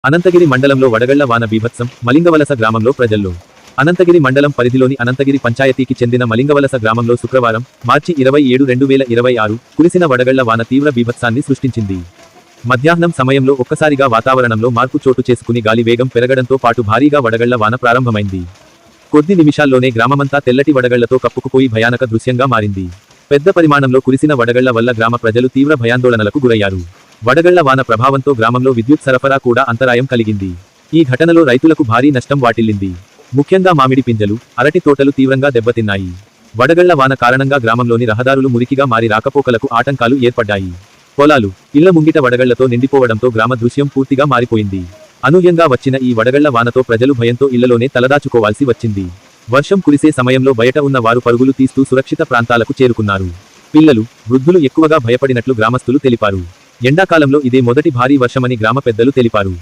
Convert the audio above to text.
అనంతగిరి మండలంలో వడగళ్ల వాన బీభత్సం. మలింగవలస గ్రామంలో ప్రజల్లో. అనంతగిరి మండలం పరిధిలోని అనంతగిరి పంచాయతీకి చెందిన మలింగవలస గ్రామంలో శుక్రవారం మార్చి 27, 2026 కురిసిన వడగళ్ల వాన తీవ్ర బీభత్సాన్ని సృష్టించింది. మధ్యాహ్నం సమయంలో ఒక్కసారిగా వాతావరణంలో మార్పు చోటు చేసుకుని గాలి వేగం పెరగడంతో పాటు భారీగా వడగళ్ల వాన ప్రారంభమైంది. కొద్ది నిమిషాల్లోనే గ్రామమంతా తెల్లటి వడగళ్లతో కప్పుకుపోయి భయానక దృశ్యంగా మారింది. పెద్ద పరిమాణంలో కురిసిన వడగళ్ల వల్ల గ్రామ ప్రజలు తీవ్ర భయాందోళనలకు గురయ్యారు. వడగళ్ల వాన ప్రభావంతో గ్రామంలో విద్యుత్ సరఫరా కూడా అంతరాయం కలిగింది. ఈ ఘటనలో రైతులకు భారీ నష్టం వాటిల్లింది. ముఖ్యంగా మామిడి పింజలు, అరటి తోటలు తీవ్రంగా దెబ్బతిన్నాయి. వడగళ్ల వాన కారణంగా గ్రామంలోని రహదారులు మురికిగా మారి రాకపోకలకు ఆటంకాలు ఏర్పడ్డాయి. పొలాలు, ఇళ్ల ముంగిట వడగళ్లతో నిండిపోవడంతో గ్రామ దృశ్యం పూర్తిగా మారిపోయింది. అనూహ్యంగా వచ్చిన ఈ వడగళ్ల వానతో ప్రజలు భయంతో ఇళ్లలోనే తలదాచుకోవాల్సి వచ్చింది. వర్షం కురిసే సమయంలో బయట ఉన్న వారు పరుగులు తీస్తూ సురక్షిత ప్రాంతాలకు చేరుకున్నారు. పిల్లలు, వృద్ధులు ఎక్కువగా భయపడినట్లు గ్రామస్తులు తెలిపారు. ఎండాకాలంలో ఇదే మొదటి భారీ వర్షమని గ్రామ పెద్దలు తెలిపారు.